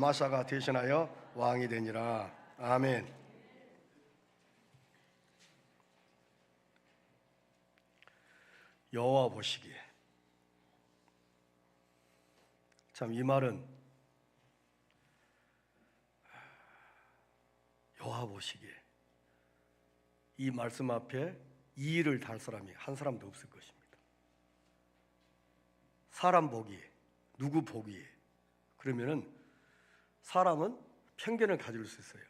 마사가 대신하여 왕이 되니라. 아멘. 여호와 보시기에. 참 이 말은 여호와 보시기에 이 말씀 앞에 이의를 달 사람이 한 사람도 없을 것입니다. 사람 보기에, 누구 보기에. 그러면은 사람은 편견을 가질 수 있어요.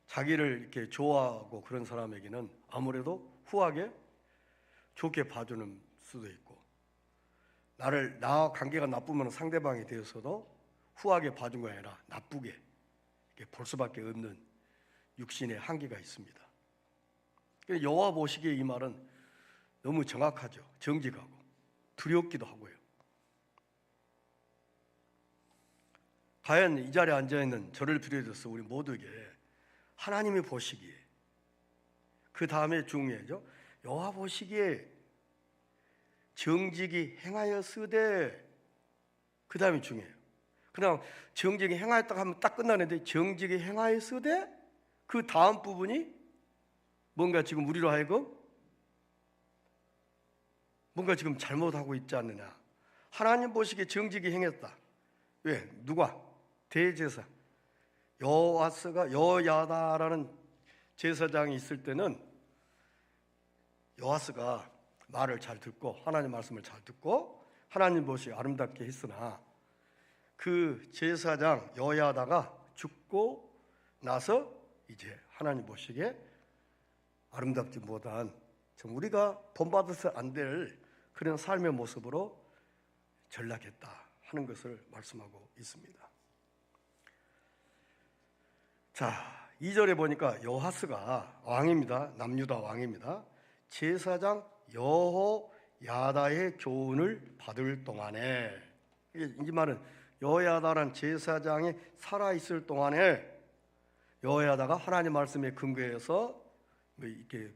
자기를 이렇게 좋아하고 그런 사람에게는 아무래도 후하게 좋게 봐주는 수도 있고, 나와 관계가 나쁘면 상대방에 대해서도 후하게 봐준 거 아니라 나쁘게 이렇게 볼 수밖에 없는 육신의 한계가 있습니다. 여호와 보시기에 이 말은 너무 정확하죠. 정직하고 두렵기도 하고요. 과연 이 자리에 앉아있는 저를 비롯해서 우리 모두에게 하나님이 보시기에, 그 다음에 중요하죠. 여호와 보시기에 정직이 행하였으되, 그 다음에 중요해요. 그냥 정직이 행하였다고 하면 딱 끝나는데, 정직이 행하였으되 그 다음 부분이 뭔가 지금 우리로 하여금 뭔가 지금 잘못하고 있지 않느냐. 하나님 보시기에 정직이 행했다. 왜? 누가? 대제사 여호야다라는 제사장이 있을 때는 여호와스가 말을 잘 듣고 하나님 말씀을 잘 듣고 하나님 보시기에 아름답게 했으나, 그 제사장 여호야다가 죽고 나서 이제 하나님 보시기에 아름답지 못한, 우리가 본받아서 안 될 그런 삶의 모습으로 전락했다 하는 것을 말씀하고 있습니다. 자, 2절에 보니까 여호아스가 왕입니다. 남유다 왕입니다. 제사장 여호야다의 교훈을 받을 동안에, 이 말은 여호야다란 제사장이 살아있을 동안에 여호야다가 하나님 말씀에 근거해서 이렇게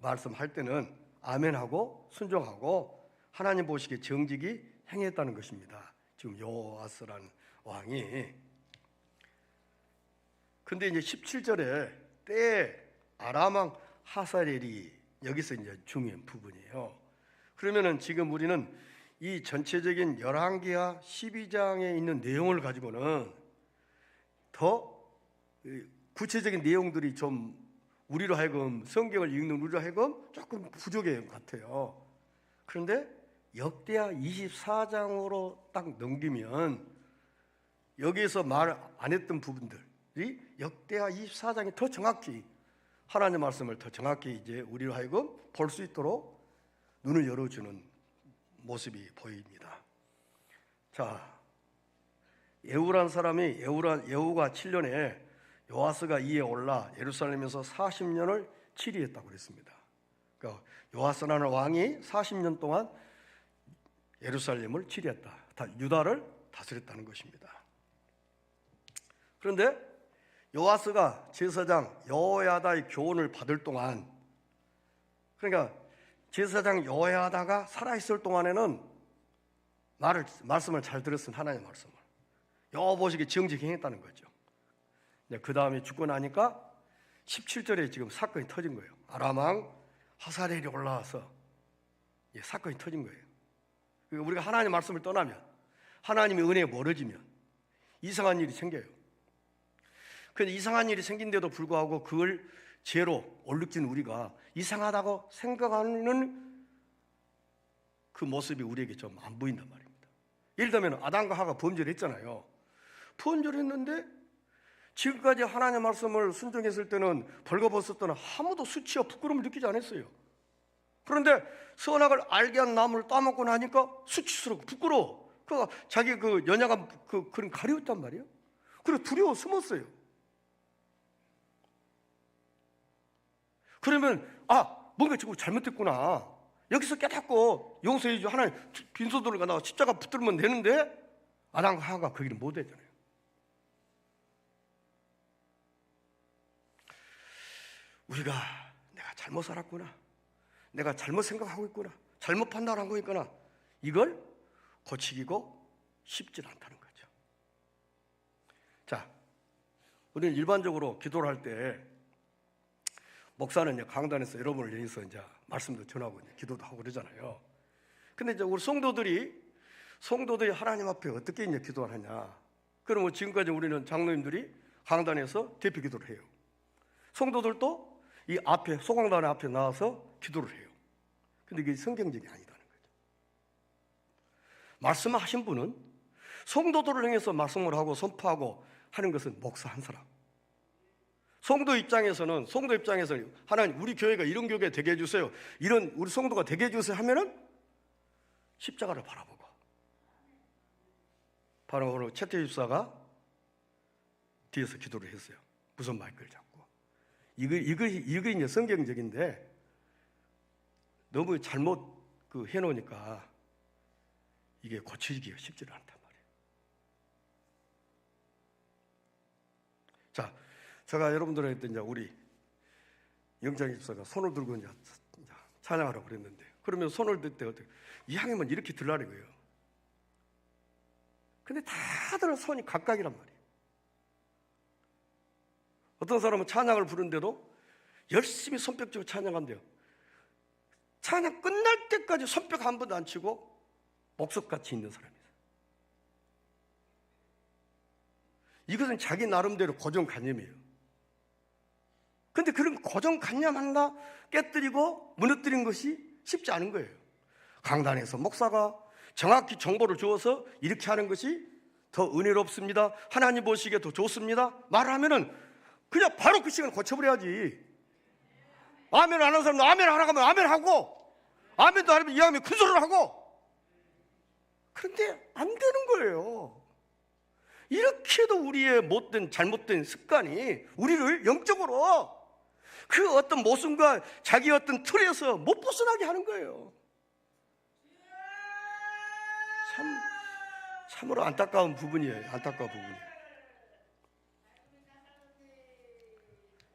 말씀할 때는 아멘하고 순종하고 하나님 보시기에 정직이 행했다는 것입니다. 지금 여호아스라는 왕이. 근데 이제 17절에 때에 아람왕 하사렐이 여기서 이제 중요한 부분이에요. 그러면은 지금 우리는 이 전체적인 열왕기하 12장에 있는 내용을 가지고는 더 구체적인 내용들이 좀 우리로 하여금, 성경을 읽는 우리로 하여금 조금 부족해 같아요. 그런데 역대하 24장으로 딱 넘기면 여기에서 말 안 했던 부분들이 역대하 24장이 더 정확히 하나님 말씀을 더 정확히 이제 우리로 하여금 볼 수 있도록 눈을 열어주는 모습이 보입니다. 자, 예후란 사람이 예후가 7년에 요아스가 이에 올라 예루살렘에서 40년을 치리했다고 그랬습니다. 그러니까 요아스라는 왕이 40년 동안 예루살렘을 치리했다. 유다를 다스렸다는 것입니다. 그런데 요아스가 제사장 여호야다의 교훈을 받을 동안, 그러니까 제사장 여호야다가 살아있을 동안에는 말씀을 잘 들었은 하나님의 말씀을 여호와 보시기에 정직히 행했다는 거죠. 그 다음에 죽고 나니까 17절에 지금 사건이 터진 거예요. 아람왕 하사렐이 올라와서 사건이 터진 거예요. 그러니까 우리가 하나님의 말씀을 떠나면, 하나님의 은혜에 멀어지면 이상한 일이 생겨요. 그런데 이상한 일이 생긴데도 불구하고 그걸 죄로 올룩진 우리가 이상하다고 생각하는 그 모습이 우리에게 좀 안 보인단 말입니다. 예를 들면 아담과 하가 범죄를 했잖아요. 범죄를 했는데 지금까지 하나님의 말씀을 순종했을 때는 벌거벗을 때는 아무도 수치와 부끄러움을 느끼지 않았어요. 그런데 선악을 알게 한 나무를 따먹고 나니까 수치스럽고 부끄러워. 그러니까 자기 그 연약한 그런 가려웠단 말이에요. 그리고 두려워 숨었어요. 그러면 뭔가 지금 잘못됐구나. 여기서 깨닫고 용서해 줘. 하나님 빈소들을 가다가 십자가 붙들면 되는데 아담과 하가 그 길을 못 했잖아요. 우리가 내가 잘못 살았구나, 내가 잘못 생각하고 있구나, 잘못 판단하고 있구나, 이걸 고치기고 쉽지 않다는 거죠. 우리는 일반적으로 기도를 할 때 목사는 이제 강단에서 여러분을 위해서 이제 말씀도 전하고 이제 기도도 하고 그러잖아요. 근데 이제 우리 성도들이 하나님 앞에 어떻게 이제 기도를 하냐? 그러면 지금까지 우리는 장로님들이 강단에서 대표 기도를 해요. 성도들도 이 앞에 소강단 앞에 나와서 기도를 해요. 근데 이게 성경적이 아니다는 거죠. 말씀하신 분은 성도들을 향해서 말씀을 하고 선포하고 하는 것은 목사 한 사람. 성도 입장에서는 하나님 우리 교회가 이런 교회 되게 해주세요. 이런 우리 성도가 되게 해주세요 하면은 십자가를 바라보고 바로 최태희 집사가 뒤에서 기도를 했어요. 무슨 마이크를 잡고 이거 이제 성경적인데 너무 잘못 해놓으니까 이게 고치기가 쉽지 않단 말이에요. 자, 제가 여러분들한테 이제 우리 영장 집사가 손을 들고 이제 찬양하라고 그랬는데, 그러면 손을 들 때 어떻게 이왕이면 이렇게 들라는 거예요. 근데 다들 손이 각각이란 말이에요. 어떤 사람은 찬양을 부르는데도 열심히 손뼉치고 찬양한대요. 찬양 끝날 때까지 손뼉 한 번도 안 치고 목석같이 있는 사람이에요. 이것은 자기 나름대로 고정관념이에요. 근데 그런 고정관념 하나 깨뜨리고 무너뜨린 것이 쉽지 않은 거예요. 강단에서 목사가 정확히 정보를 주어서 이렇게 하는 것이 더 은혜롭습니다, 하나님 보시기에 더 좋습니다 말하면은 그냥 바로 그 시간을 고쳐버려야지. 아멘 안 하는 사람은 아멘 하라고 하면 아멘 하고, 아멘도 안 하면 이왕이면 큰 소리를 하고. 그런데 안 되는 거예요. 이렇게도 우리의 못된 잘못된 습관이 우리를 영적으로 그 어떤 모순과 자기 어떤 틀에서 못 벗어나게 하는 거예요. 참으로 안타까운 부분이에요. 안타까운 부분이에요.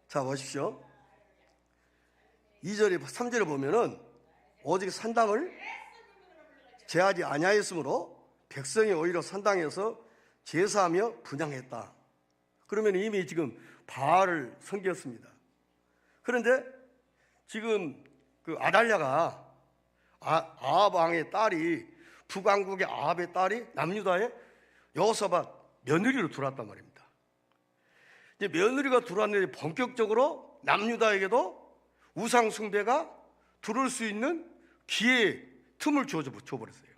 자, 보십시오. 2절에 3절에 보면은 오직 산당을 제하지 아니하였으므로 백성이 오히려 산당에서 제사하며 분향했다. 그러면 이미 지금 바알을 섬겼습니다. 그런데 지금 그 아달랴가 아합 왕의 딸이, 북왕국의 아합의 딸이 남유다의 여호사밧 며느리로 들어왔단 말입니다. 이제 며느리가 들어왔는데 본격적으로 남유다에게도 우상 숭배가 들어올 수 있는 기회의 틈을 줘버렸어요.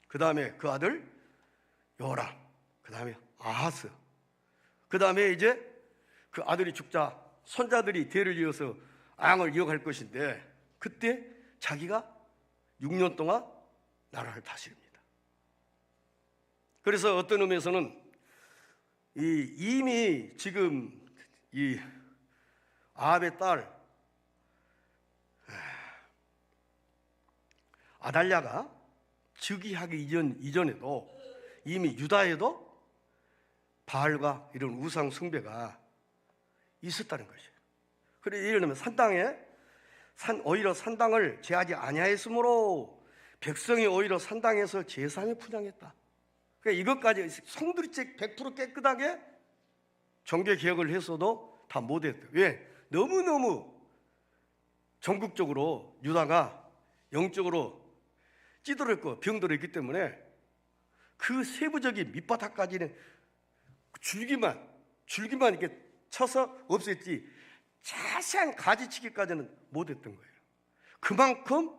그 다음에 그 아들 요람, 그 다음에 아하스, 그 다음에 이제 그 아들이 죽자 손자들이 대를 이어서 왕을 이어갈 것인데, 그때 자기가 6년 동안 나라를 다스립니다. 그래서 어떤 의미에서는 이미 지금 이 아합의 딸 아달랴가 즉위하기 이전에도 이미 유다에도 바알과 이런 우상 숭배가 있었다는 것이에요. 그래서 예를 들면 오히려 산당을 제하지 아니하였으므로 백성이 오히려 산당에서 제사하며 분향했다. 그러니까 이것까지 성들이 100% 깨끗하게 종교 개혁을 했어도 다 못했대요. 왜? 너무너무 전국적으로 유다가 영적으로 찌들었고 병들었기 때문에 그 세부적인 밑바닥까지는 줄기만 이렇게 쳐서 없앴지 자세한 가지치기까지는 못했던 거예요. 그만큼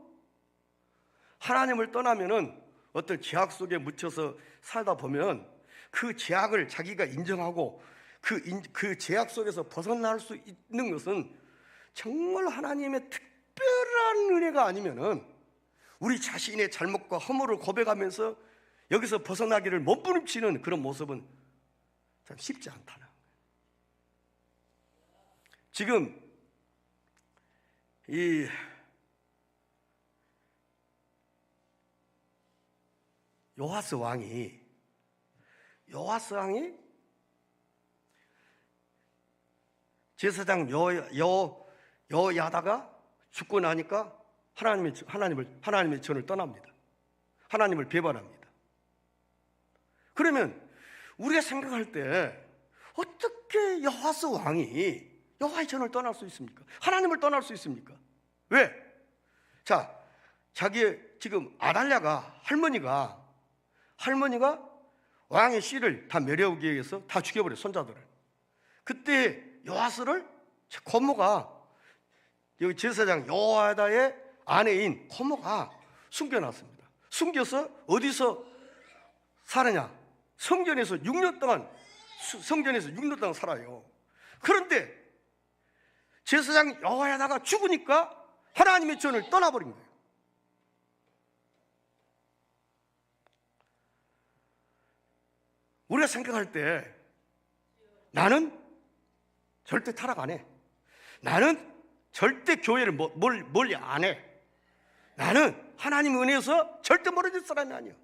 하나님을 떠나면은 어떤 죄악 속에 묻혀서 살다 보면 그 죄악을 자기가 인정하고 그 죄악 속에서 벗어날 수 있는 것은 정말 하나님의 특별한 은혜가 아니면은 우리 자신의 잘못과 허물을 고백하면서 여기서 벗어나기를 몸부림치는 그런 모습은 참 쉽지 않다는 거예요. 지금 이 요아스 왕이 제사장 여야다가 죽고 나니까 하나님의 전을 떠납니다. 하나님을 배반합니다. 그러면 우리가 생각할 때 어떻게 여호와스 왕이 여호와의 전을 떠날 수 있습니까? 하나님을 떠날 수 있습니까? 왜? 자, 자기의 지금 아달랴가 할머니가 왕의 씨를 다 메려오기 위해서 다 죽여버려요, 손자들을. 그때 요아스를 고모가, 여기 제사장 여호야다의 아내인 고모가 숨겨놨습니다. 숨겨서 어디서 살았냐? 성전에서 6년 동안 살아요. 그런데 제사장 여호야다가 죽으니까 하나님의 전을 떠나버린 거예요. 우리가 생각할 때 나는 절대 타락 안 해. 나는 절대 교회를 멀리 안 해. 나는 하나님 은혜에서 절대 멀어질 사람이 아니야.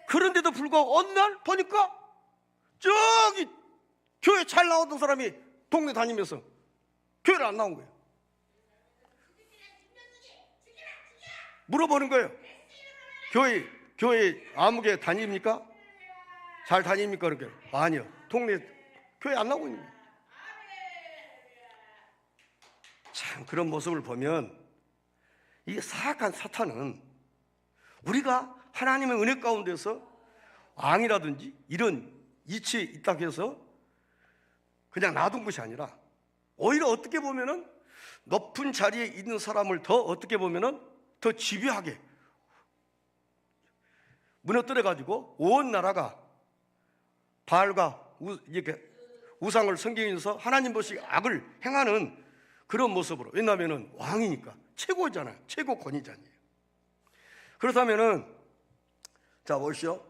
그런데도 불구하고 어느 날 보니까 저기 교회 잘 나오던 사람이 동네 다니면서 교회를 안 나온 거예요. 물어보는 거예요. 교회 아무개 다닙니까? 잘 다닙니까? 그렇게. 아니요. 동네 교회 안 나오고 있는 거예요. 참, 그런 모습을 보면 이 사악한 사탄은 우리가 하나님의 은혜 가운데서 왕이라든지 이런 이치에 있다고 해서 그냥 놔둔 것이 아니라 오히려 어떻게 보면은 높은 자리에 있는 사람을 더 어떻게 보면은 더 집요하게 무너뜨려 가지고 온 나라가 바알과 이렇게 우상을 섬기면서 하나님 보시기 악을 행하는 그런 모습으로. 왜냐하면은 왕이니까 최고잖아요. 최고 권위자니에요. 그렇다면은 자 보시오.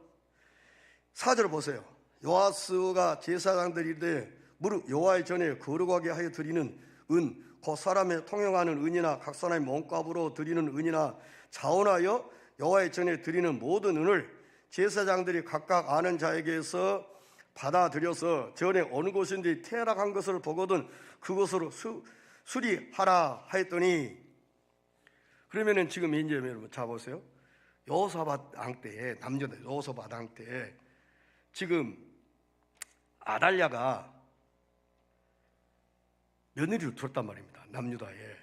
4절 보세요. 요아스가 제사장들인데 무릇 여호와의 전에 거룩하게 하여 드리는 은 곧 사람의 통용하는 은이나 각 사람의 몸값으로 드리는 은이나 자원하여 여호와의 전에 드리는 모든 은을 제사장들이 각각 아는 자에게서 받아들여서 전에 어느 곳인지 퇴락한 것을 보거든 그것으로 수리하라 하였더니. 그러면은 지금 이제 여러분 자 보세요. 여호사밧 왕 때에 남녀들 여호사밧 왕 때에 지금 아달랴가 며느리를 둘었단 말입니다. 남유다에.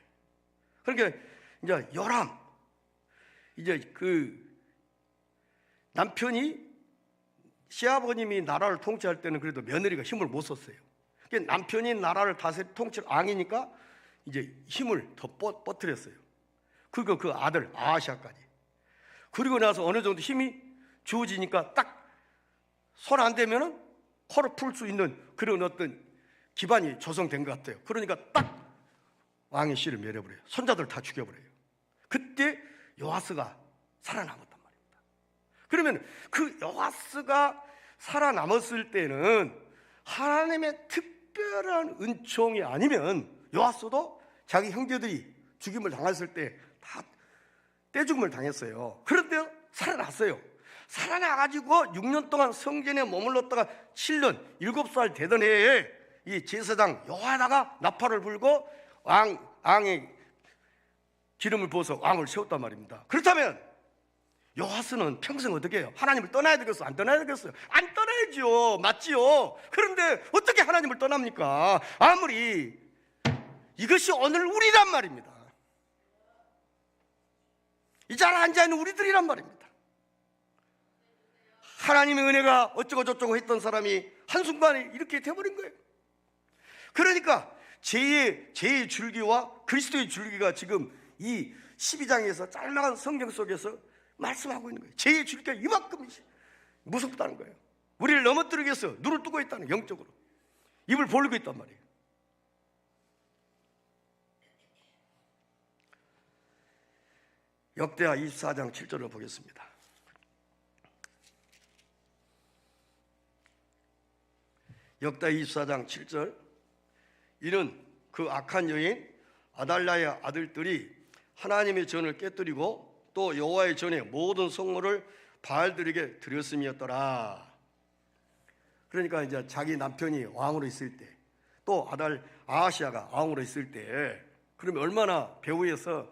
그러니까 이제 요람 이제 그 남편이 시아버님이 나라를 통치할 때는 그래도 며느리가 힘을 못 썼어요. 그러니까 남편이 나라를 통치 왕이니까 이제 힘을 더 뻗뜨렸어요. 그리고 그 아들 아하시아까지. 그리고 나서 어느 정도 힘이 주어지니까 딱 손 안 대면은 코를 풀 수 있는 그런 어떤 기반이 조성된 것 같아요. 그러니까 딱 왕의 씨를 메려버려요. 손자들 다 죽여버려요. 그때 요아스가 살아남았단 말입니다. 그러면 그 요아스가 살아남았을 때는 하나님의 특별한 은총이 아니면 요아스도 자기 형제들이 죽임을 당했을 때 다 떼죽음을 당했어요. 그런데 살아났어요. 살아나가지고 6년 동안 성전에 머물렀다가 7년 7살 되던 해에 이 제사장 여호야다가 나팔을 불고 왕의 기름을 부어서 왕을 세웠단 말입니다. 그렇다면 요아스는 평생 어떻게 해요? 하나님을 떠나야 되겠어요? 안 떠나야 되겠어요? 안 떠나야죠. 맞지요? 그런데 어떻게 하나님을 떠납니까? 아무리 이것이 오늘 우리란 말입니다. 이 자리에 앉아있는 우리들이란 말입니다. 하나님의 은혜가 어쩌고 저쩌고 했던 사람이 한순간에 이렇게 돼버린 거예요. 그러니까 제2의 줄기와 그리스도의 줄기가 지금 이 12장에서 짤막한 성경 속에서 말씀하고 있는 거예요. 제2의 줄기가 이만큼 무섭다는 거예요. 우리를 넘어뜨리기 위해서 눈을 뜨고 있다는, 영적으로 입을 벌리고 있단 말이에요. 역대하 24장 7절을 보겠습니다. 역대하 24장 7절. 이는 그 악한 여인 아달랴의 아들들이 하나님의 전을 깨뜨리고 또 여호와의 전에 모든 성물을 바알들에게 드렸음이었더라. 그러니까 이제 자기 남편이 왕으로 있을 때, 또 아하시아가 왕으로 있을 때, 그러면 얼마나 배후에서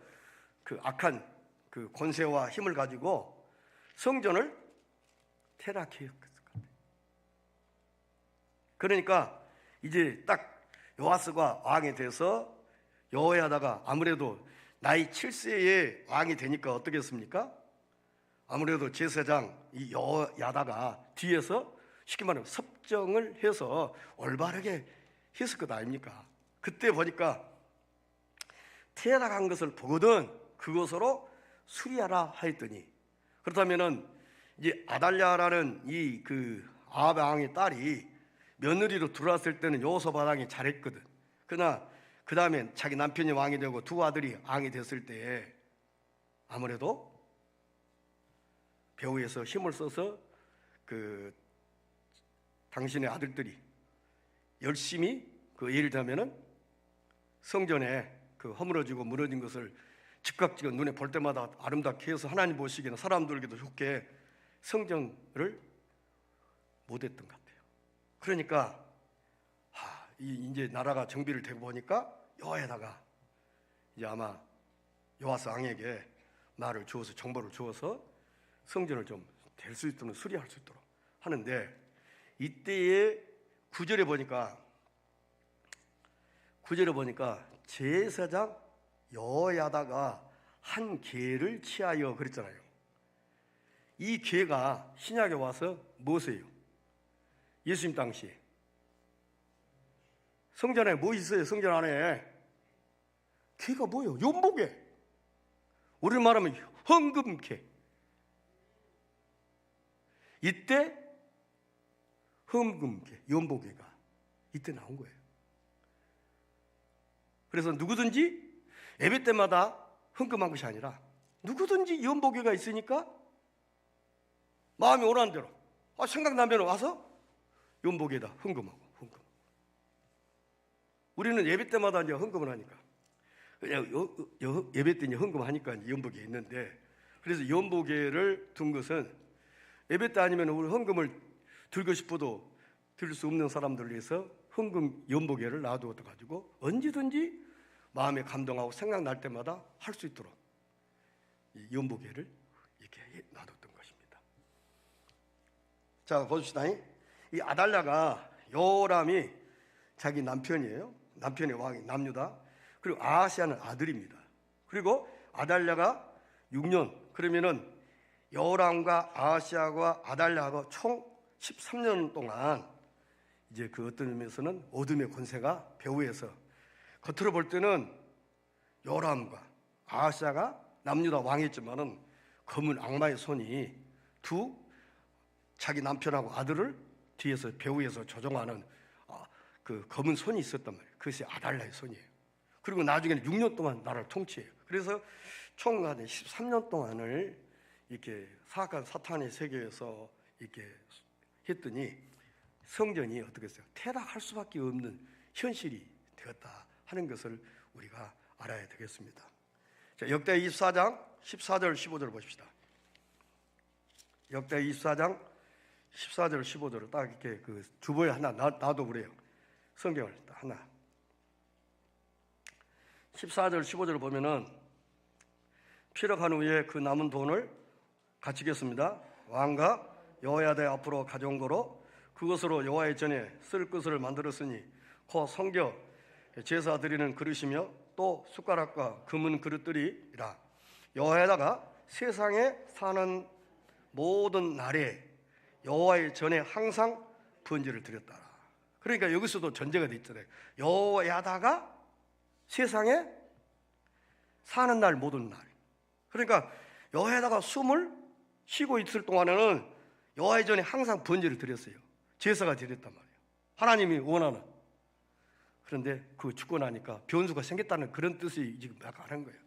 그 악한 그 권세와 힘을 가지고 성전을 퇴락했을 것 같아요. 그러니까 이제 딱 요아스가 왕이 돼서 여호야다가 아무래도 나이 7세에 왕이 되니까 어떻겠습니까? 아무래도 제사장 이 여호야다가 뒤에서 쉽게 말하면 섭정을 해서 올바르게 했을 것 아닙니까? 그때 보니까 태어나간 것을 보거든 그것으로 수리하라 하였더니, 그렇다면은 이제 아달랴라는 이 그 아합 왕의 딸이 며느리로 들어왔을 때는 여호사밧 왕이 잘했거든. 그러나 그 다음에 자기 남편이 왕이 되고 두 아들이 왕이 됐을 때 아무래도 배후에서 힘을 써서 그 당신의 아들들이 열심히 그 예를 들면은 성전에 그 허물어지고 무너진 것을 즉각적으로 눈에 볼 때마다 아름답게 해서 하나님 보시기에는 사람들에게도 좋게 성전을 못했던 것 같아요. 그러니까 이제 나라가 정비를 되고 보니까 여호야다가 이제 아마 요아스 왕에게 말을 주어서 정보를 주어서 성전을 좀 될 수 있도록 수리할 수 있도록 하는데, 이때의 구절에 보니까 제사장 여호야다가 한 계를 취하여 그랬잖아요. 이 계가 신약에 와서 무엇이에요? 예수님 당시에 성전에 뭐 있어요? 성전 안에 계가 뭐예요? 연복계. 우리를 말하면 헌금계. 이때 헌금계, 연복계가 이때 나온 거예요. 그래서 누구든지 예배 때마다 헌금한 것이 아니라 누구든지 연복계가 있으니까 마음이 오라는 대로 생각나면 와서 연복에다 헌금하고. 우리는 예배 때마다 이제 헌금을 하니까 예배 때 이제 헌금하니까 연복에 있는데, 그래서 연복에를 둔 것은 예배 때 아니면 우리 헌금을 들고 싶어도 들 수 없는 사람들을 위해서 헌금 연복에를 놔두어 가지고 언제든지 마음에 감동하고 생각날 때마다 할 수 있도록 이 연복에를 이렇게 놔뒀던 것입니다. 자, 보십시다. 이 아달랴가 요람이 자기 남편이에요. 남편의 왕이 남유다. 그리고 아하시아는 아들입니다. 그리고 아달랴가 6년, 그러면은 요람과 아하시아와 아달랴가 총 13년 동안 이제 그 어떤 의미에서는 어둠의 권세가 배후에서, 겉으로 볼 때는 요람과 아하시아가 남유다 왕이었지만은 검은 악마의 손이 두 자기 남편하고 아들을 뒤에서 배후에서 조종하는 그 검은 손이 있었단 말이에요. 그것이 아달랴의 손이에요. 그리고 나중에는 6년 동안 나라를 통치해요. 그래서 총 13년 동안을 이렇게 사악한 사탄의 세계에서 이렇게 했더니 성전이 어떻게 했어요? 퇴락할 수밖에 없는 현실이 되었다 하는 것을 우리가 알아야 되겠습니다. 자, 역대 24장 14절 15절을 보십시다. 역대 24장 14절 15절을 딱 이렇게 그 주보에 하나 놔도 그래요. 성경을 하나 14절 15절을 보면은 피력한 후에 그 남은 돈을 갇히겠습니다. 왕과 여호야다 앞으로 가져온 거로 그것으로 여호와의 전에 쓸 것을 만들었으니 곧 성겨 제사 드리는 그릇이며 또 숟가락과 금은 그릇들이라. 여호야다가 세상에 사는 모든 날에 여호와의 전에 항상 번제를 드렸다. 그러니까 여기서도 전제가 돼 있잖아요. 여호야다가 세상에 사는 날 모든 날. 그러니까 여호야다가 숨을 쉬고 있을 동안에는 여호와의 전에 항상 번제를 드렸어요. 제사가 드렸단 말이에요. 하나님이 원하는. 그런데 그 죽고 나니까 변수가 생겼다는 그런 뜻이 지금 약간 하는 거예요.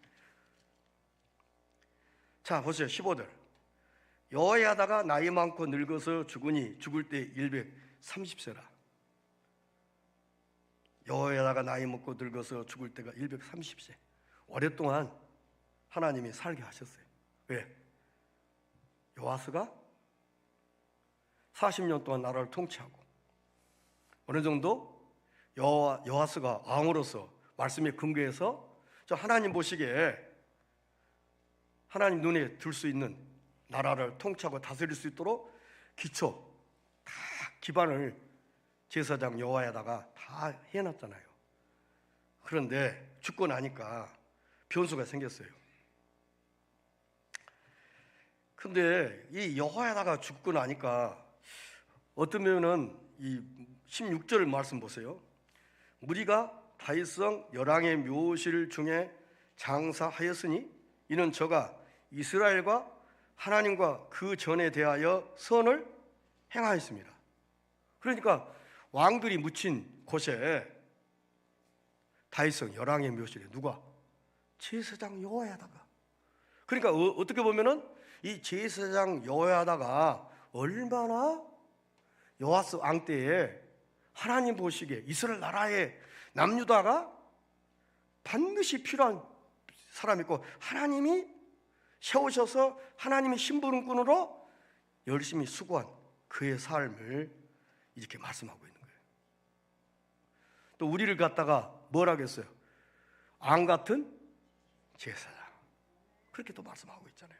자, 보세요. 15절. 여호야다가 나이 많고 늙어서 죽으니 죽을 때 130세라. 여호야다가 나이 먹고 늙어서 죽을 때가 130세. 오랫동안 하나님이 살게 하셨어요. 왜? 요아스가 40년 동안 나라를 통치하고 어느 정도 요아스가 왕으로서 말씀에 근거해서 하나님 보시기에 하나님 눈에 들 수 있는 나라를 통치하고 다스릴 수 있도록 기초 다 기반을 제사장 여호야다가 다 해놨잖아요. 그런데 죽고 나니까 변수가 생겼어요. 근데 이 여호야다가 죽고 나니까 어떤 면은 이 16절 말씀 보세요. 무리가 다윗성 열왕의 묘실 중에 장사하였으니 이는 저가 이스라엘과 하나님과 그 전에 대하여 선을 행하였습니다. 그러니까 왕들이 묻힌 곳에 다윗성 열왕의 묘실에 누가? 제사장 여호야다가. 그러니까 어떻게 보면은 이 제사장 여호야다가 얼마나 여호와스 왕 때에 하나님 보시기에 이스라엘 나라의 남유다가 반드시 필요한 사람이고 하나님이 세우셔서 하나님의 심부름꾼으로 열심히 수고한 그의 삶을 이렇게 말씀하고 있는 거예요. 또 우리를 갖다가 뭐라고 했어요? 왕 같은 제사장, 그렇게 또 말씀하고 있잖아요.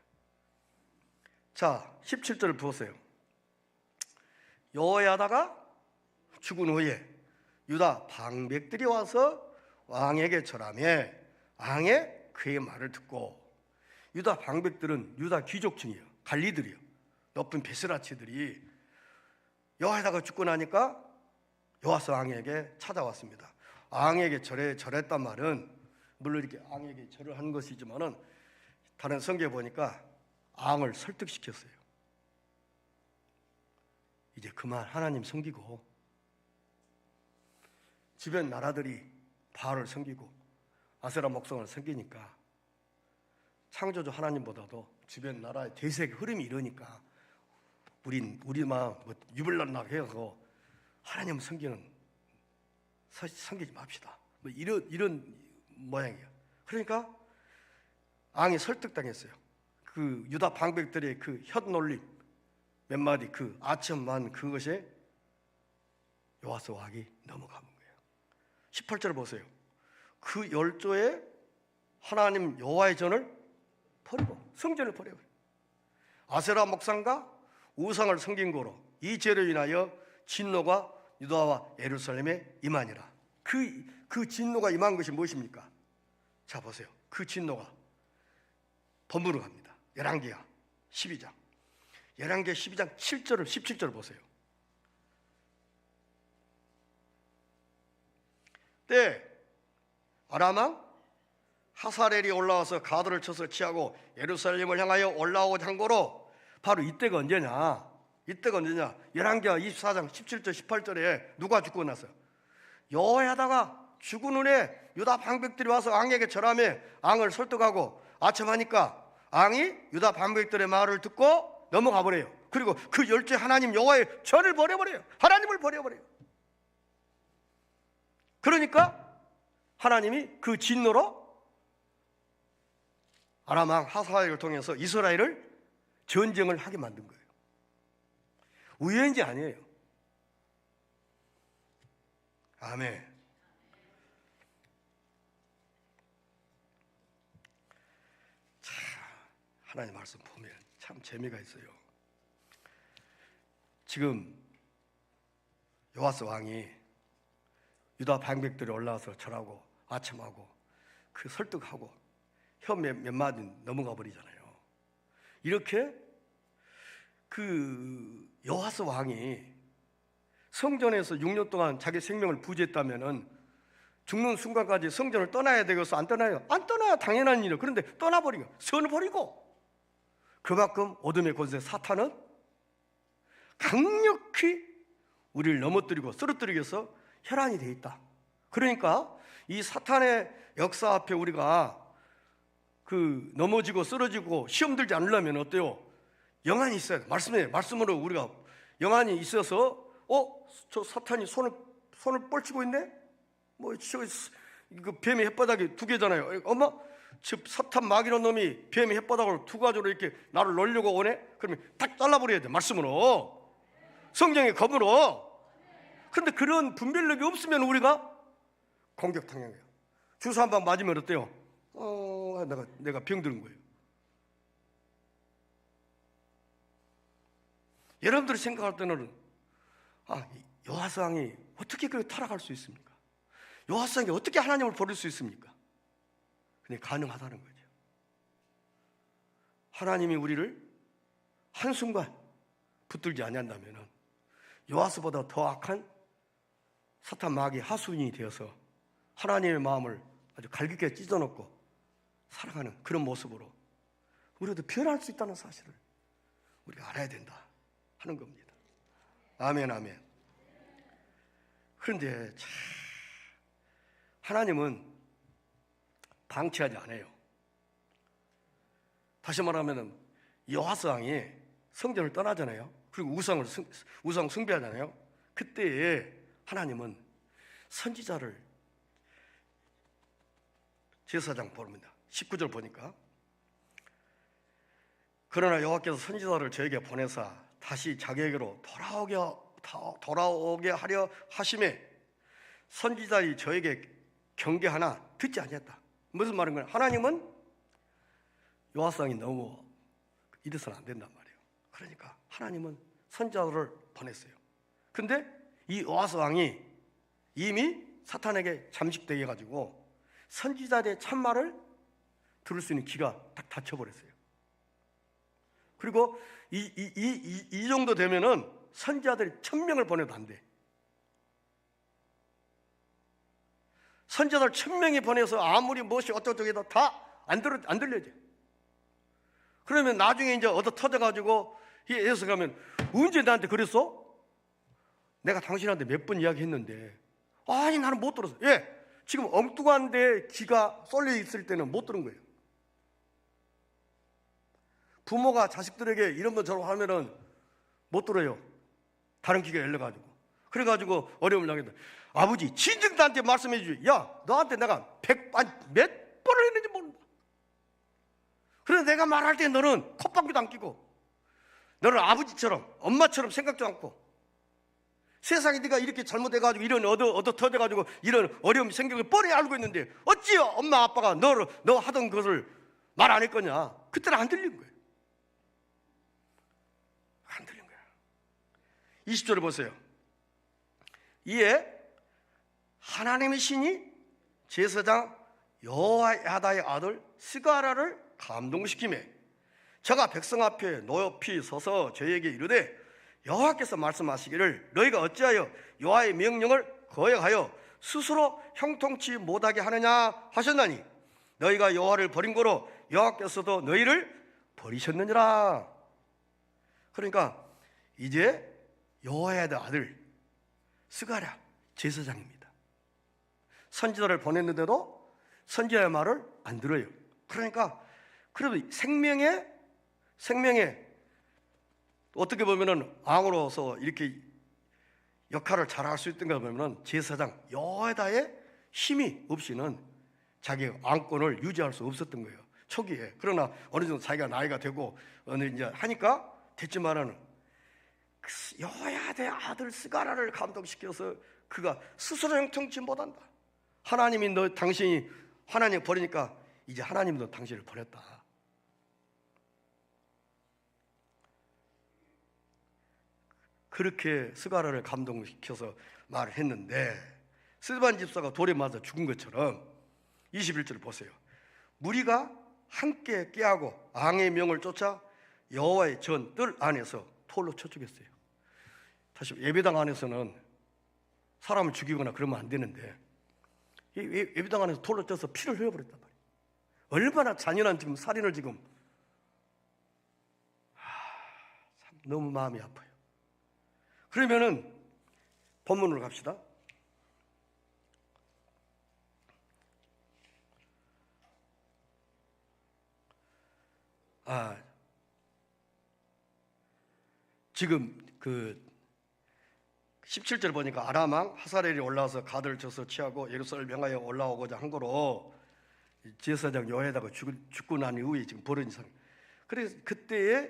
자, 17절을 보세요. 여호야다가 죽은 후에 유다 방백들이 와서 왕에게 절하며 왕의 그의 말을 듣고, 유다 방백들은 유다 귀족층이에요. 관리들이요. 높은 베스라치들이 여호야다가 죽고 나니까 여호와스 왕에게 찾아왔습니다. 왕에게 절했단 말은 물론 이렇게 왕에게 절을 한 것이지만은 다른 성경에 보니까 왕을 설득시켰어요. 이제 그만 하나님 섬기고, 주변 나라들이 바알을 섬기고 아세라 목성을 섬기니까 창조주 하나님보다도 주변 나라의 대세의 흐름이 이러니까 우리만 뭐 유별난다고 해서 하나님 섬기지 맙시다. 뭐 이런 모양이에요. 그러니까 왕이 설득당했어요. 그 유다 방백들의 그 혓놀림 몇 마디 그 아첨만 그것에 여호와스 왕이 넘어가는 거예요. 18절 보세요. 그 열조에 하나님 여호와의 전을 버리고 성전을 버려요. 아세라 목상과 우상을 섬긴 거로 이 죄로 인하여 진노가 유다와 예루살렘에 임하니라. 그 진노가 임한 것이 무엇입니까? 자 보세요. 그 진노가 본문으로 갑니다. 열왕기하 12장. 열왕기하 12장 7절을 17절 보세요. 때 아람 왕 하사렐이 올라와서 가드를 쳐서 취하고 예루살렘을 향하여 올라오고자 한 거로, 바로 이때가 언제냐? 열왕기하 24장 17절 18절에 누가 죽고 났어요? 여호야다가 죽은 후에 유다 방백들이 와서 왕에게 절하며 왕을 설득하고 아첨하니까 왕이 유다 방백들의 말을 듣고 넘어가 버려요. 그리고 그 열째 하나님 여호와의 절을 버려버려요. 하나님을 버려버려요. 그러니까 하나님이 그 진노로 아람 왕 하사엘을 통해서 이스라엘을 전쟁을 하게 만든 거예요. 우연이 아니에요. 아멘. 자, 하나님 말씀 보면 참 재미가 있어요. 지금 여호와스 왕이 유다 방백들이 올라와서 절하고 아첨하고 그 설득하고 혀 몇 마디 넘어가 버리잖아요. 이렇게 그 여호와스 왕이 성전에서 6년 동안 자기 생명을 부지했다면은 죽는 순간까지 성전을 떠나야 되겠어? 안 떠나요? 안 떠나야 당연한 일이에요. 그런데 떠나버리고 선을 버리고, 그만큼 어둠의 권세 사탄은 강력히 우리를 넘어뜨리고 쓰러뜨리기 위해서 혈안이 되어 있다. 그러니까 이 사탄의 역사 앞에 우리가 그 넘어지고 쓰러지고 시험 들지 않으려면 어때요? 영안이 있어야 돼. 말씀으로 우리가 영안이 있어서 저 사탄이 손을 뻘치고 있네? 그 뱀의 혓바닥이 두 개잖아요. 엄마, 저 사탄 마귀라는 놈이 뱀의 혓바닥을 두 가지로 이렇게 나를 놀려고 오네? 그러면 딱 잘라버려야 돼. 말씀으로, 성경의 검으로. 그런데 그런 분별력이 없으면 우리가 공격당해요. 주사 한 방 맞으면 어때요? 내가 병드는 거예요. 여러분들이 생각할 때는 요아스 왕이 어떻게 그 타락할 수 있습니까? 요아스 왕이 어떻게 하나님을 버릴 수 있습니까? 근데 가능하다는 거죠. 하나님이 우리를 한순간 붙들지 아니한다면 요아스보다 더 악한 사탄 마귀 하수인이 되어서 하나님의 마음을 아주 갈기게 찢어놓고 살아가는 그런 모습으로 우리도 변할 수 있다는 사실을 우리가 알아야 된다 하는 겁니다. 아멘, 아멘. 그런데 참 하나님은 방치하지 않아요. 다시 말하면 요아스 왕이 성전을 떠나잖아요. 그리고 우상 숭배하잖아요. 그때에 하나님은 선지자를 제사장 부릅니다. 19절 보니까 그러나 여호와께서 선지자를 저에게 보내사 다시 자기에게로 돌아오게 하려 하심에 선지자이 저에게 경계하나 듣지 아니했다. 무슨 말인가요? 하나님은 요아스 왕이 너무 이래서는 안 된단 말이에요. 그러니까 하나님은 선지자를 보냈어요. 근데 이 요아스 왕이 이미 사탄에게 잠식되게 해가지고 선지자들의 참말을 들을 수 있는 귀가 딱 닫혀버렸어요. 그리고 이 정도 되면은 선지자들이 1000명을 보내도 안 돼. 선지자들 1000명이 보내서 아무리 무엇이 어쩌고 해도 다 안 들려져. 그러면 나중에 이제 얻어 터져가지고 예수 가면 언제 나한테 그랬어? 내가 당신한테 몇 번 이야기했는데 아니 나는 못 들었어. 예, 지금 엉뚱한데 귀가 쏠려 있을 때는 못 들은 거예요. 부모가 자식들에게 이런 거 저런 하면은 못 들어요. 다른 귀가 열려가지고. 그래가지고 어려움을 당했다. 아버지 진즉 나한테 말씀해 주지. 야 너한테 내가 몇 번을 했는지 모른다. 그래서 내가 말할 때 너는 콧방귀도 안 끼고 너는 아버지처럼 엄마처럼 생각도 않고 세상에 네가 이렇게 잘못해가지고 이런 얻어 터져가지고 이런 어려움이 생기는 걸 뻔히 알고 있는데 어찌 엄마 아빠가 너 하던 것을 말 안 했거냐. 그때는 안 들린 거예요. 안 들린 거야. 20절을 보세요. 이에 하나님의 신이 제사장 여호야다의 아들 스가랴를 감동시키매 저가 백성 앞에 높이 서서 저에게 이르되 여호와께서 말씀하시기를 너희가 어찌하여 여호와의 명령을 거역하여 스스로 형통치 못하게 하느냐 하셨나니 너희가 여호와를 버린 거로 여호와께서도 너희를 버리셨느니라. 그러니까 이제 여호야다 아들 스가랴 제사장입니다. 선지자를 보냈는데도 선지자의 말을 안 들어요. 그러니까 그러면 생명에 어떻게 보면은 왕으로서 이렇게 역할을 잘할 수 있던가 보면은 제사장 여호야다의 힘이 없이는 자기 왕권을 유지할 수 없었던 거예요. 초기에. 그러나 어느 정도 자기가 나이가 되고 어느 이제 하니까 됐지만은 여호야다의 아들 스가랴를 감동시켜서 그가 스스로 형통치 못한다. 하나님이 당신이 하나님 버리니까 이제 하나님도 당신을 버렸다. 그렇게 스가랴를 감동시켜서 말을 했는데 스데반 집사가 돌에 맞아 죽은 것처럼 21절 보세요. 무리가 함께 깨하고 왕의 명을 쫓아 여호와의 전 뜰 안에서 돌로 쳐 죽였어요. 다시 예배당 안에서는 사람을 죽이거나 그러면 안 되는데 예배당 안에서 돌로 쳐서 피를 흘려버렸단 말이에요. 얼마나 잔인한 지금 살인을 지금 참 너무 마음이 아파요. 그러면은 본문으로 갑시다. 지금 그 17절 보니까 아람 왕 하사렐이 올라와서 가드를 쳐서 취하고 예루살렘을 명하여 올라오고자 한 거로 제사장 여호야다가 죽고 난 이후에 지금 벌어진 상황. 그래서 그때에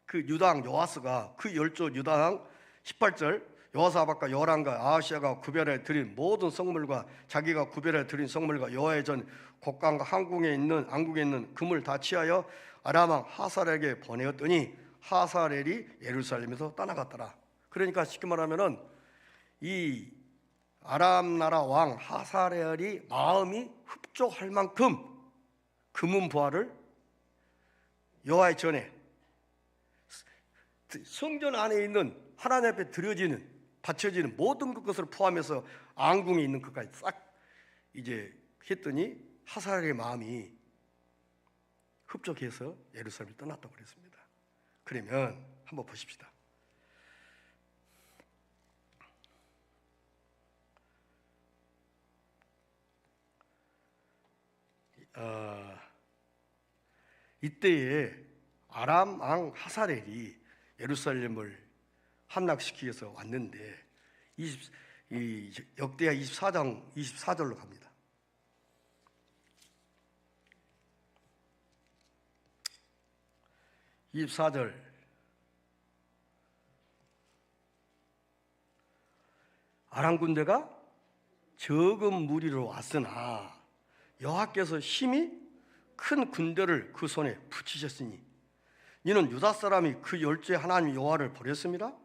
그 유다왕 요아스가 그 열조 유다왕 18절 여호사밧과 요람과 아하시아가 구별해 드린 모든 성물과 자기가 구별해 드린 성물과 여호와의 전 곡간과 안국에 있는 금을 다 취하여 아람 왕 하사렐에게 보내었더니 하사렐이 예루살렘에서 떠나갔더라. 그러니까 쉽게 말하면은 이 아람 나라 왕 하사렐이 마음이 흡족할 만큼 금은 보화를 여호와의 전에 성전 안에 있는 하나님 앞에 드려지는 바쳐지는 모든 것을 포함해서 앙궁에 있는 것까지 싹 이제 했더니 하사렐의 마음이 흡족해서 예루살렘을 떠났다고 그랬습니다. 그러면 한번 보십시다. 이때에 아람 왕 하사렐이 예루살렘을 함락시키기 위해서 왔는데 역대하 24장 24절로 갑니다. 아람 군대가 적은 무리로 왔으나 여호와께서 심히 큰 군대를 그 손에 붙이셨으니 이는 유다 사람이 그 열조의 하나님 여호와를 버렸습니다.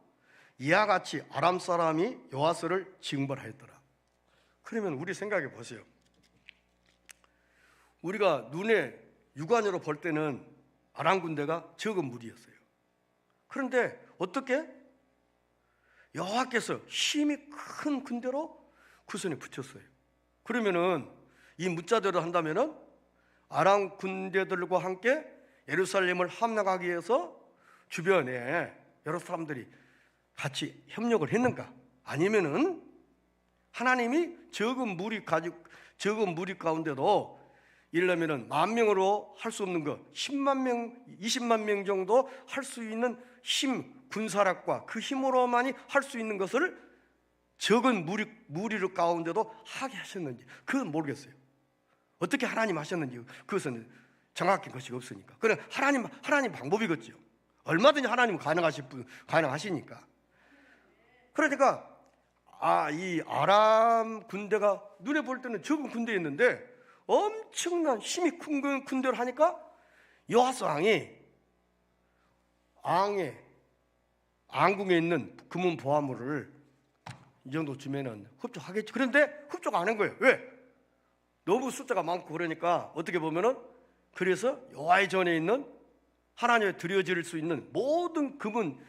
이와 같이 아람 사람이 여호와스를 징벌하였더라. 그러면 우리 생각해 보세요. 우리가 눈에 육안으로 볼 때는 아람 군대가 적은 무리였어요. 그런데 어떻게? 여호와께서 힘이 큰 군대로 그 손에 붙였어요. 그러면은 이 문자대로 한다면은 아람 군대들과 함께 예루살렘을 함락하기 위해서 주변에 여러 사람들이 같이 협력을 했는가? 아니면은 하나님이 적은 무리 가운데도 이러려면은 10,000명으로 할 수 없는 거 10만 명, 20만 명 정도 할 수 있는 힘, 군사력과 그 힘으로만이 할 수 있는 것을 적은 무리 가운데도 하게 하셨는지 그건 모르겠어요. 어떻게 하나님 하셨는지 그것은 정확한 것이 없으니까. 그래 하나님 방법이겠죠. 얼마든지 하나님은 가능하시니까. 그러니까 이 아람 군대가 눈에 볼 때는 적은 군대였는데 엄청난 힘이 큰 군대를 하니까 여호와스 왕이 앙궁에 있는 금은 보화물을 이 정도 주면은 흡족하겠지. 그런데 흡족 안 한 거예요. 왜? 너무 숫자가 많고 그러니까 어떻게 보면은 그래서 여호와의 전에 있는 하나님에 드려질 수 있는 모든 금은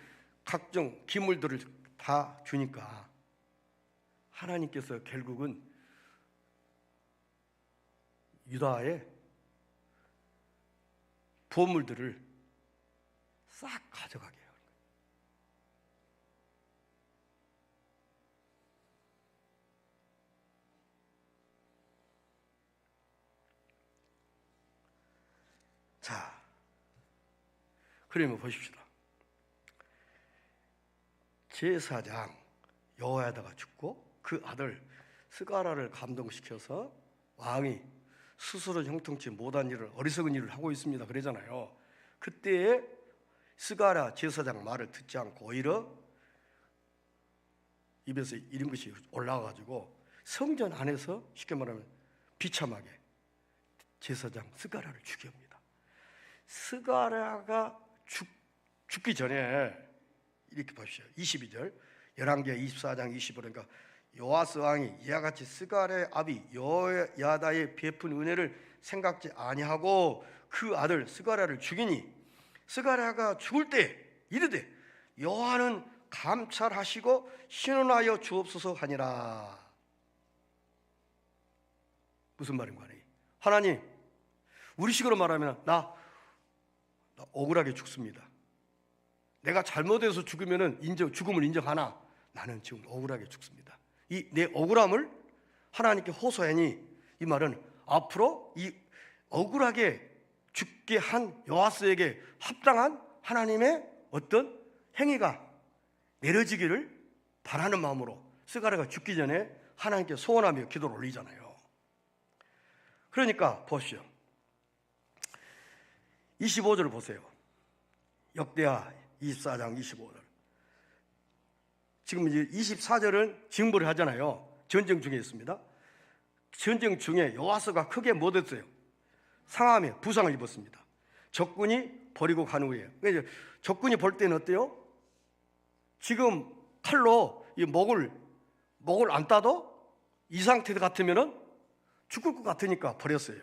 각종 기물들을 다 주니까 하나님께서 결국은 유다의 보물들을 싹 가져가게 해요. 자, 그러면 보십시다. 제사장 여호야다가 죽고 그 아들 스가랴를 감동시켜서 왕이 스스로 형통치 못한 일을 어리석은 일을 하고 있습니다. 그러잖아요. 그때에 스가랴 제사장 말을 듣지 않고 오히려 입에서 이런 것이 올라와가지고 성전 안에서 쉽게 말하면 비참하게 제사장 스가랴를 죽여옵니다. 스가랴가 죽기 전에 이렇게 보십시오. 22절 열왕기하 24장 25절 그러니까 요아스 왕이 이와 같이 스가랴의 아비 여호야다의 베푼 은혜를 생각지 아니하고 그 아들 스가랴를 죽이니 스가랴가 죽을 때 이르되 여호와는 감찰하시고 신원하여 주옵소서 하니라. 무슨 말인가 하니 하나님 우리식으로 말하면 나 억울하게 죽습니다. 내가 잘못해서 죽으면은 죽음을 인정하나 나는 지금 억울하게 죽습니다. 이 내 억울함을 하나님께 호소하니 이 말은 앞으로 이 억울하게 죽게 한 요아스에게 합당한 하나님의 어떤 행위가 내려지기를 바라는 마음으로 스가랴가 죽기 전에 하나님께 소원하며 기도를 올리잖아요. 그러니까 보시오. 25절을 보세요. 역대하 24장 25절. 지금 이제 24절은 징벌을 하잖아요. 전쟁 중에 있습니다. 전쟁 중에 요아스가 크게 못했어요. 상함에 부상을 입었습니다. 적군이 버리고 간 후에 적군이 볼 때는 어때요? 지금 칼로 이 목을 목을 안 따도 이 상태 같으면은 죽을 것 같으니까 버렸어요.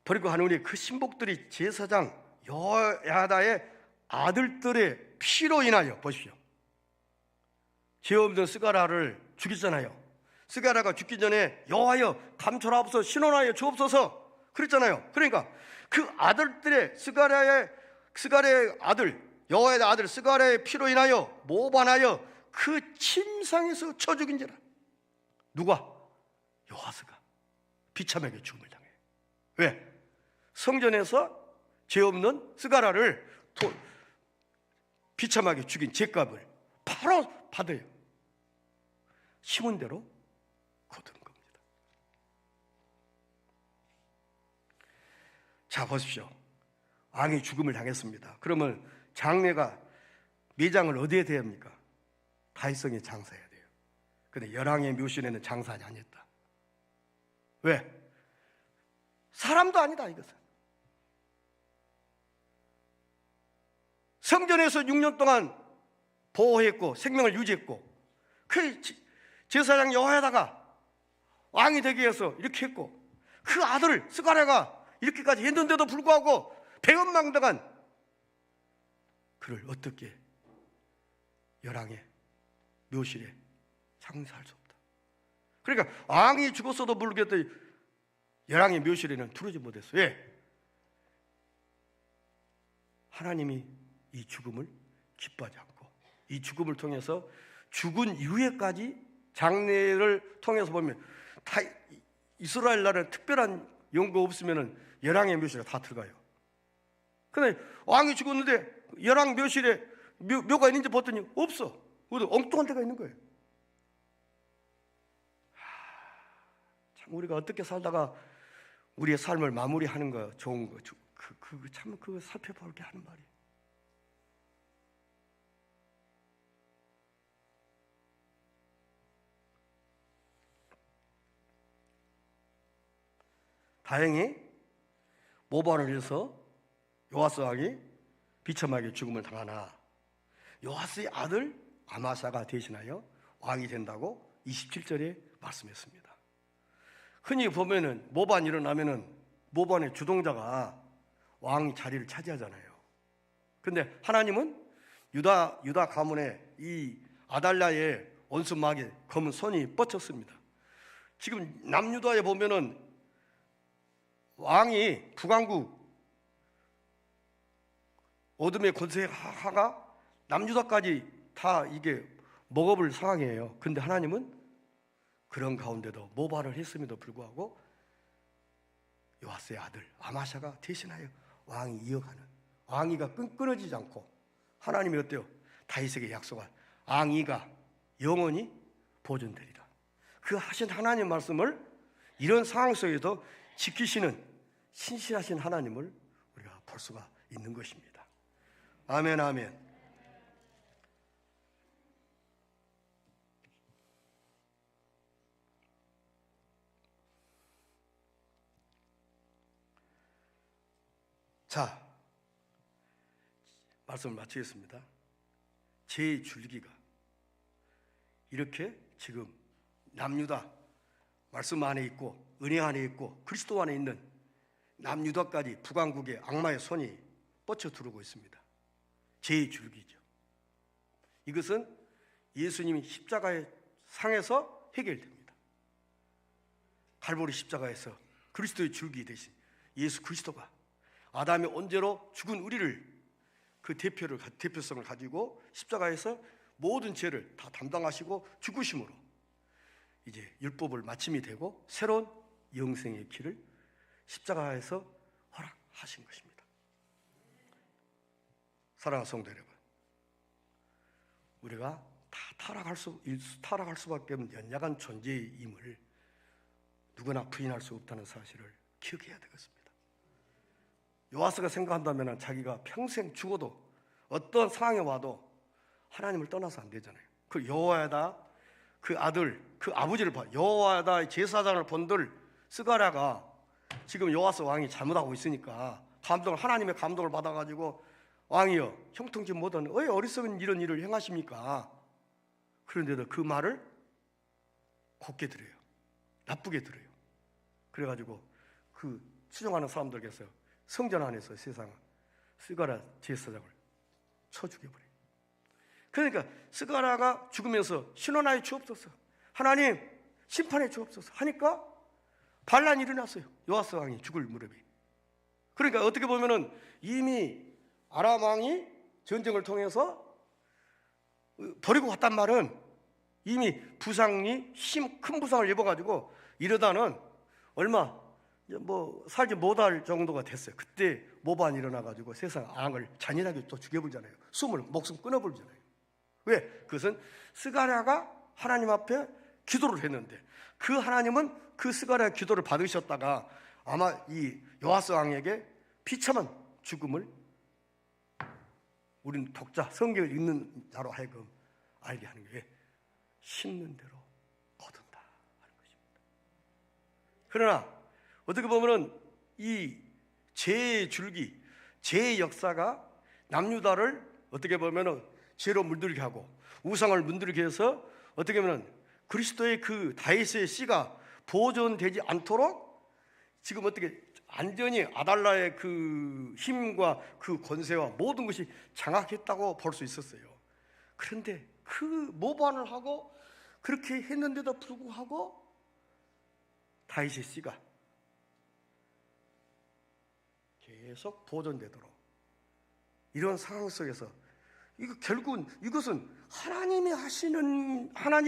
버리고 한 후에 그 신복들이 제사장 여호야다의 아들들의 피로 인하여, 보십시오, 죄 없는 스가랴를 죽였잖아요. 스가랴가 죽기 전에 여호와여 감초라옵소서 신원하여 주옵소서 그랬잖아요. 그러니까 그 아들들의 스가랴의 아들 여호와의 아들 스가랴의 피로 인하여 모반하여 그 침상에서 쳐 죽인지라. 누가? 요아스가 비참하게 죽음을 당해. 왜? 성전에서 죄 없는 스가랴를 비참하게 죽인 죄값을 바로 받아요. 심은 대로 거둔 겁니다. 자, 보십시오. 왕이 죽음을 당했습니다. 그러면 장례가 매장을 어디에 대야 합니까? 다윗성에 장사해야 돼요. 근데 열왕의 묘실에는 장사하지 아니었다. 왜? 사람도 아니다, 이것은. 성전에서 6년 동안 보호했고 생명을 유지했고, 그 제사장 여호야다가 왕이 되기 위해서 이렇게 했고, 그 아들 스가랴가 이렇게까지 했는데도 불구하고 배은망덕한 그를 어떻게 열왕의 묘실에 장사할 수 없다. 그러니까 왕이 죽었어도 모르겠더니 열왕의 묘실에는 두르지 못했어요. 왜? 하나님이 이 죽음을 기뻐하지 않고, 이 죽음을 통해서 죽은 이후에까지 장례를 통해서 보면 다 이스라엘 나라에 특별한 연고 없으면은 열왕의 묘실에 다 들어가요. 근데 왕이 죽었는데 열왕 묘실에 묘가 있는지 봤더니 없어. 엉뚱한 데가 있는 거예요. 참 우리가 어떻게 살다가 우리의 삶을 마무리하는 거 좋은 거, 참 그거 살펴볼게 하는 말이에요. 다행히 모반을 해서 요아스 왕이 비참하게 죽음을 당하나 요아스의 아들 아마사가 대신하여 왕이 된다고 27절에 말씀했습니다. 흔히 보면은 모반이 일어나면은 모반의 주동자가 왕 자리를 차지하잖아요. 근데 하나님은 유다 가문의 이 아달랴의 원수막에 검은 손이 뻗쳤습니다. 지금 남유다에 보면은 왕이 북왕국 어둠의 권세하가 남유다까지 다 이게 먹어볼 상황이에요. 근데 하나님은 그런 가운데도 모발을 했음에도 불구하고 요아스의 아들 아마샤가 대신하여 왕이 이어가는, 왕위가 끊어지지 않고 하나님이 어때요? 다윗에게 약속한 왕위가 영원히 보존되리라. 그 하신 하나님 말씀을 이런 상황 속에도 지키시는 신실하신 하나님을 우리가 볼 수가 있는 것입니다. 아멘, 아멘. 자, 말씀을 마치겠습니다. 제 줄기가 이렇게 지금 남유다 말씀 안에 있고 은혜 안에 있고 그리스도 안에 있는 남유다까지 북왕국의 악마의 손이 뻗쳐 들어오고 있습니다. 제 줄기죠. 이것은 예수님이 십자가의 상에서 해결됩니다. 갈보리 십자가에서 그리스도의 줄기 대신 예수 그리스도가 아담의 언제로 죽은 우리를 그 대표성을 가지고 십자가에서 모든 죄를 다 담당하시고 죽으심으로 이제 율법을 마침이 되고 새로운 영생의 길을 십자가에서 허락하신 것입니다. 사랑하는 성도 여러분, 우리가 다 타락할 수밖에 없는 연약한 존재임을 누구나 부인할 수 없다는 사실을 기억해야 되겠습니다. 요아스가 생각한다면 자기가 평생 죽어도 어떤 상황에 와도 하나님을 떠나서 안 되잖아요. 그 여호야다 그 아들 그 아버지를 봐, 여호야다의 제사장을 본들 스가랴가 지금 요아스 왕이 잘못하고 있으니까 하나님의 감동을 받아가지고 왕이여 형통치 못한 왜 어리석은 이런 일을 행하십니까? 그런데도 그 말을 곱게 들어요. 나쁘게 들어요. 그래가지고 그 추종하는 사람들께서 성전 안에서 세상 스가랴 제사장을 쳐 죽여버려요. 그러니까 스가랴가 죽으면서 신원하여 주옵소서, 하나님 심판해 주옵소서 하니까 반란이 일어났어요. 요아스 왕이 죽을 무렵에. 그러니까 어떻게 보면은 이미 아람 왕이 전쟁을 통해서 버리고 갔단 말은 이미 부상이 큰 부상을 입어가지고 이러다는 얼마 살지 못할 정도가 됐어요. 그때 모반이 일어나가지고 세상 왕을 잔인하게 또 죽여버리잖아요. 목숨 끊어버리잖아요. 왜? 그것은 스가랴가 하나님 앞에 기도를 했는데 그 하나님은 그 스가랴 기도를 받으셨다가 아마 이 요아스 왕에게 비참한 죽음을 우리는 독자 성경을 읽는 자로 하여금 알게 하는 게 심는 대로 거둔다 하는 것입니다. 그러나 어떻게 보면은 이 죄의 줄기, 죄의 역사가 남유다를 어떻게 보면은 죄로 물들게 하고 우상을 물들게 해서 어떻게 보면 그리스도의 그 다윗의 씨가 보존되지 않도록 지금 어떻게 완전히 아달라의 그 힘과 그 권세와 모든 것이 장악했다고 볼 수 있었어요. 그런데 그 모반을 하고 그렇게 했는데도 불구하고 다윗의 씨가 계속 보존되도록 이런 상황 속에서 결국은 이것은 하나님이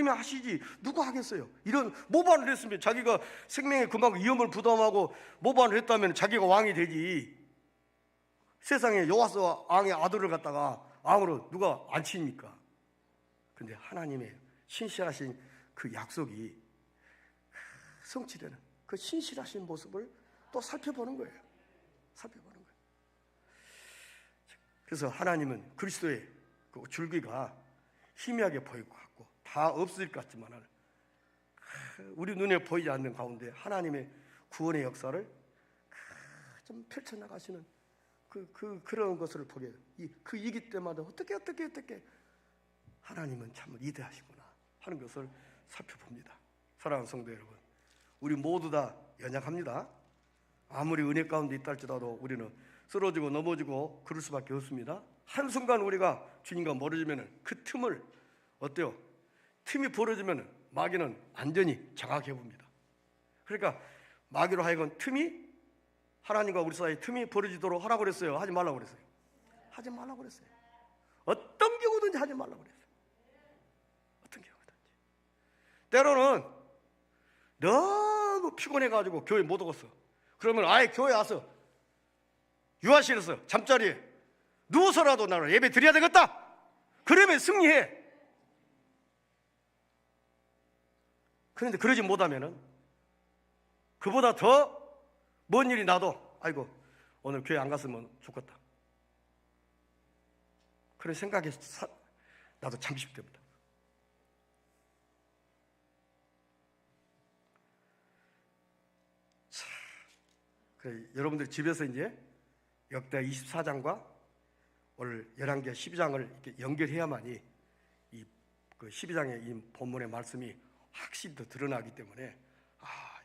하시지 누가 하겠어요? 이런 모반을 했으면 자기가 생명의 금하고 위험을 부담하고 모반을 했다면 자기가 왕이 되지. 세상에 요아스 왕의 아들을 갖다가 왕으로 누가 앉힙니까? 근데 하나님의 신실하신 그 약속이 성취되는 그 신실하신 모습을 또 살펴보는 거예요. 그래서 하나님은 그리스도의 그 줄기가 희미하게 보일 것 같고 다 없을 것 같지만 우리 눈에 보이지 않는 가운데 하나님의 구원의 역사를 좀 펼쳐나가시는 그런 것을 보게 그 이기 때마다 어떻게 하나님은 참 위대하시구나 하는 것을 살펴봅니다. 사랑하는 성도 여러분, 우리 모두 다 연약합니다. 아무리 은혜 가운데 있다 할지라도 우리는 쓰러지고 넘어지고 그럴 수밖에 없습니다. 한순간 우리가 주님과 멀어지면 그 틈을 어때요? 틈이 벌어지면 마귀는 완전히 장악해 봅니다. 그러니까 마귀로 하여금 하나님과 우리 사이에 틈이 벌어지도록 하라고 그랬어요? 하지 말라고 그랬어요? 하지 말라고 그랬어요. 어떤 경우든지 하지 말라고 그랬어요. 어떤 경우든지. 때로는 너무 피곤해가지고 교회 못 오겠어. 그러면 아예 교회 와서 유아실에서 잠자리에 누워서라도 나를 예배 드려야 되겠다. 그러면 승리해. 그런데 그러지 못하면은 그보다 더 먼 일이 나도 아이고 오늘 교회 안 갔으면 좋겠다. 그런 생각에 나도 잠식됩니다. 자, 그래 여러분들 집에서 이제 역대 24장과 오늘 11개 12장을 이렇게 연결해야만이 그 12장의 이 본문의 말씀이 확실히 더 드러나기 때문에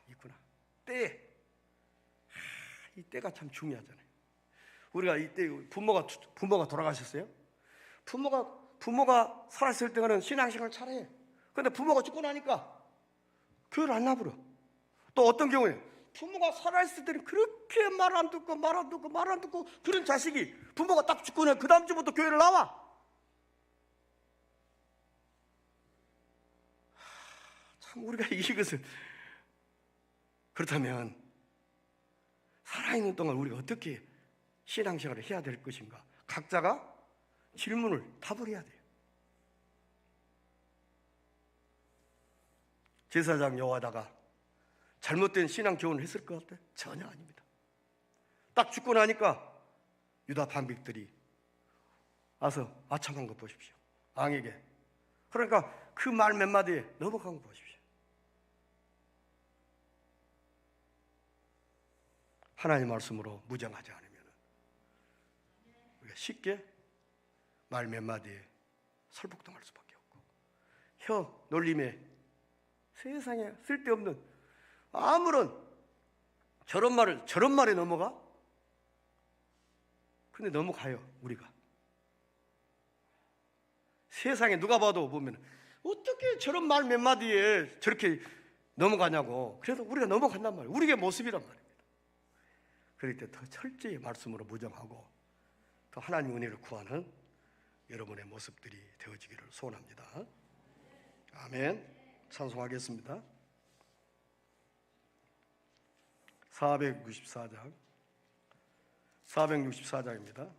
있구나. 이 때가 참 중요하잖아요. 우리가 이때 부모가 돌아가셨어요. 부모가 살았을 때는 신앙생활 잘해. 그런데 부모가 죽고 나니까 교회를 안 나부려. 또 어떤 경우에 부모가 살아있을 때는 그렇게 말 안 듣고 그런 자식이 부모가 딱 죽고 나면 그 다음 주부터 교회를 나와. 참 우리가 이것을 그렇다면 살아있는 동안 우리가 어떻게 신앙생활을 해야 될 것인가? 각자가 답을 해야 돼요. 제사장 여호와다가 잘못된 신앙 교훈을 했을 것 같아요? 전혀 아닙니다. 딱 죽고 나니까 유다 반백들이 와서 아참한 거 보십시오. 왕에게. 그러니까 그 말 몇 마디에 넘어간 거 보십시오. 하나님 말씀으로 무장하지 않으면 우리가 쉽게 말 몇 마디에 설복당할 수밖에 없고 혀 놀림에 세상에 쓸데없는 아무런 저런 말에 넘어가? 근데 넘어가요, 우리가. 세상에 누가 봐도 보면 어떻게 저런 말 몇 마디에 저렇게 넘어가냐고. 그래도 우리가 넘어간단 말이에요. 우리의 모습이란 말입니다. 그럴 때 더 철저히 말씀으로 무정하고 더 하나님 은혜를 구하는 여러분의 모습들이 되어지기를 소원합니다. 아멘. 찬송하겠습니다. 464장입니다.